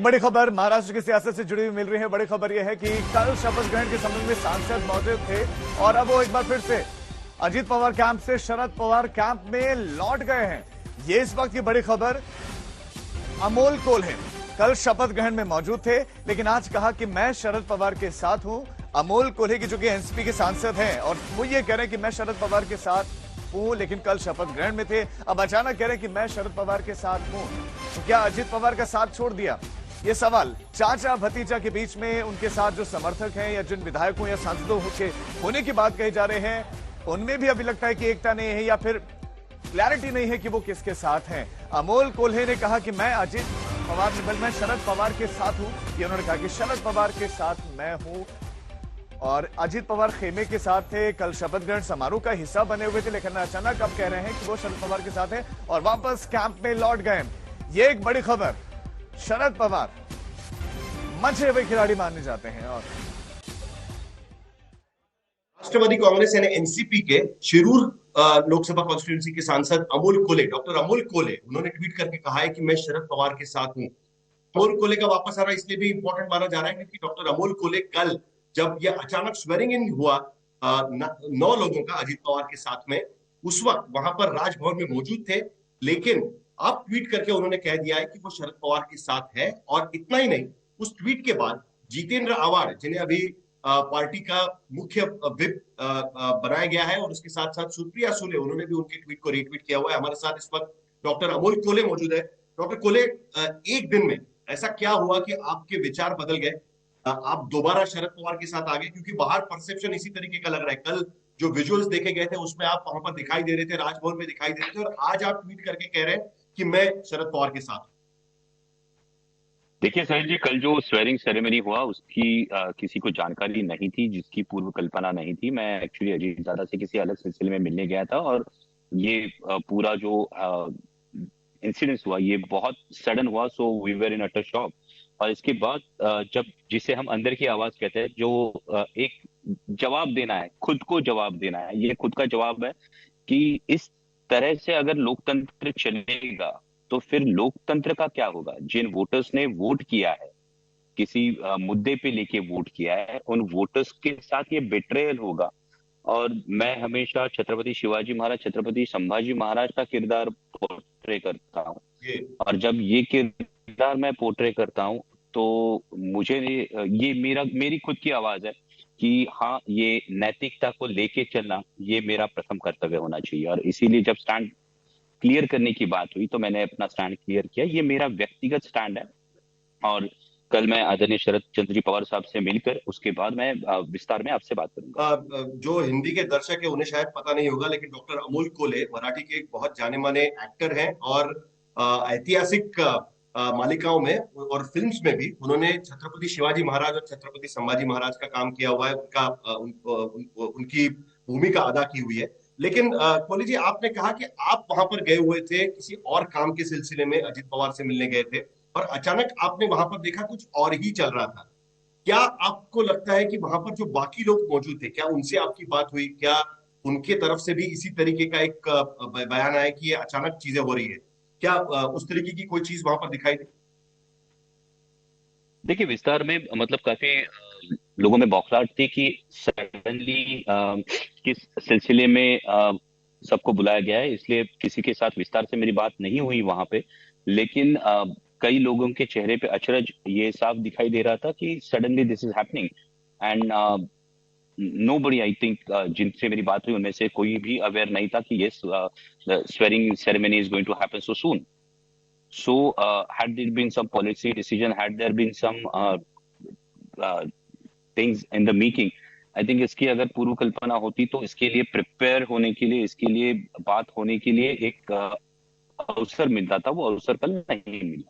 एक बड़ी खबर महाराष्ट्र की सियासत से जुड़ी हुई मिल रही है। बड़ी खबर यह है कि कल शपथ ग्रहण के संबंध में सांसद मौजूद थे और अब वो एक बार फिर से अजीत पवार कैंप से शरद पवार कैंप में लौट गए हैं। ये इस वक्त की बड़ी खबर। अमोल कोल्हे कल शपथ ग्रहण में मौजूद थे, लेकिन आज कहा कि मैं शरद पवार के साथ हूं। अमोल कोल्हे की जो कि एनसीपी के सांसद हैं और वो ये कह रहे हैं कि मैं शरद पवार के साथ हूं, लेकिन कल शपथ ग्रहण में थे, अब अचानक कह रहे हैं कि मैं शरद पवार के साथ हूं। तो क्या अजीत पवार का साथ छोड़ दिया? ये सवाल चाचा भतीजा के बीच में उनके साथ जो समर्थक हैं या जिन विधायकों या सांसदों के होने की बात कही जा रहे हैं, उनमें भी अभी लगता है कि एकता नहीं है या फिर क्लैरिटी नहीं है कि वो किसके साथ हैं। अमोल कोल्हे ने कहा कि मैं अजीत पवार मैं शरद पवार के साथ हूं। ये उन्होंने कहा कि शरद पवार के साथ मैं हूं और अजीत पवार खेमे के साथ थे, कल शपथ ग्रहण समारोह का हिस्सा बने हुए थे, लेकिन अचानक अब कह रहे हैं कि वो शरद पवार के साथ हैं और वापस कैंप में लौट गए। ये एक बड़ी खबर। शरद पवार मंचे हुए खिलाड़ी माने जाते हैं। और राष्ट्रवादी कांग्रेस यानी एनसीपी के शिरूर लोकसभा कॉन्स्टिट्यूंसी के सांसद अमोल कोल्हे, डॉक्टर अमोल कोल्हे, उन्होंने ट्वीट करके कहा है कि मैं शरद पवार के साथ हूं। अमोल कोल्हे का वापस आना इसलिए भी इंपॉर्टेंट माना जा रहा है क्योंकि डॉक्टर अमोल कोल्हे कल जब यह अचानक स्वेरिंग इन हुआ 9 लोगों का अजीत पवार के साथ में, उस वक्त वहां पर राजभवन में मौजूद थे। लेकिन अब ट्वीट करके उन्होंने कह दिया है कि वो शरद पवार के साथ है। और इतना ही नहीं, उस ट्वीट के बाद जितेंद्र आव्हाड, जिन्हें अभी पार्टी का मुख्य विप बनाया गया है, और उसके साथ साथ सुप्रिया सुले, उन्होंने भी उनके ट्वीट को रीट्वीट किया हुआ है। हमारे साथ इस वक्त डॉक्टर अमोल कोल्हे मौजूद है। डॉक्टर कोल्हे, एक दिन में ऐसा क्या हुआ कि आपके विचार बदल गए, आप दोबारा शरद पवार के साथ आ गए? क्योंकि बाहर परसेप्शन इसी तरीके का लग रहा है। कल जो विजुअल्स देखे गए थे उसमें आप वहां पर दिखाई दे रहे थे, राजभवन में दिखाई दे रहे थे, और आज आप ट्वीट करके कह रहे हैं कि मैं शरद पवार के साथ। देखिए साहिल जी, कल जो स्वेरिंग सेरेमनी हुआ उसकी किसी को जानकारी नहीं थी, जिसकी पूर्व कल्पना नहीं थी। मैं एक्चुअली अजीत दादा से किसी अलग सिलसिले में मिलने गया था और ये पूरा जो इंसिडेंस हुआ ये बहुत सडन हुआ। So we were in utter shock. और इसके बाद जब जिसे हम अंदर की आवाज कहते हैं, जो एक जवाब देना है, खुद को जवाब देना है, ये खुद का जवाब है कि इस तरह से अगर लोकतंत्र चलेगा तो फिर लोकतंत्र का क्या होगा। जिन वोटर्स ने वोट किया है, किसी मुद्दे पे लेके वोट किया है, उन वोटर्स के साथ ये बेट्रेयल होगा। और मैं हमेशा छत्रपति शिवाजी महाराज, छत्रपति संभाजी महाराज का किरदार पोर्ट्रे करता हूँ, और जब ये किरदार मैं पोर्ट्रे करता हूँ तो मुझे ये मेरी खुद की आवाज है कि हाँ, ये नैतिकता को लेके चलना ये मेरा प्रथम कर्तव्य होना चाहिए। और इसीलिए जब स्टैंड क्लियर करने की बात हुई तो मैंने अपना स्टैंड क्लियर किया। ये मेरा व्यक्तिगत स्टैंड है और कल मैं आदरणीय शरद चंद्र जी पवार साहब से मिलकर उसके बाद मैं विस्तार में आपसे बात करूंगा। जो हिंदी के दर्शक है उन्हें शायद पता नहीं होगा, लेकिन डॉक्टर अमोल कोल्हे मराठी के एक बहुत जाने माने एक्टर हैं और ऐतिहासिक मालिकाओं में और फिल्म्स में भी उन्होंने छत्रपति शिवाजी महाराज और छत्रपति संभाजी महाराज का काम किया हुआ है। उनकी भूमिका अदा की हुई है। लेकिन कोहली जी, आपने कहा कि आप वहां पर गए हुए थे, किसी और काम के सिलसिले में अजीत पवार से मिलने गए थे, और अचानक आपने वहां पर देखा कुछ और ही चल रहा था। क्या आपको लगता है कि वहां पर जो बाकी लोग मौजूद थे, क्या उनसे आपकी बात हुई? क्या उनके तरफ से भी इसी तरीके का एक बयान आया कि ये अचानक चीजें हो रही है? क्या उस तरीके की कोई चीज वहां पर दिखाई दी? देखिए, विस्तार में मतलब काफी लोगों में बौखलाहट थी कि सडनली किस सिलसिले में सबको बुलाया गया है, इसलिए किसी के साथ विस्तार से मेरी बात नहीं हुई वहां पे। लेकिन कई लोगों के चेहरे पे अचरज ये साफ दिखाई दे रहा था कि suddenly this is happening. And nobody, I think, जिनसे मेरी बात हुई उनमें से कोई भी अवेयर नहीं था कि yes, the swearing ceremony is going to happen so soon. So, had there been some policy decision, had there been some things in the making, I think इसकी अगर पूर्व कल्पना होती तो इसके लिए प्रिपेयर होने के लिए, इसके लिए बात होने के लिए एक अवसर मिलता था। वो अवसर कल नहीं मिला।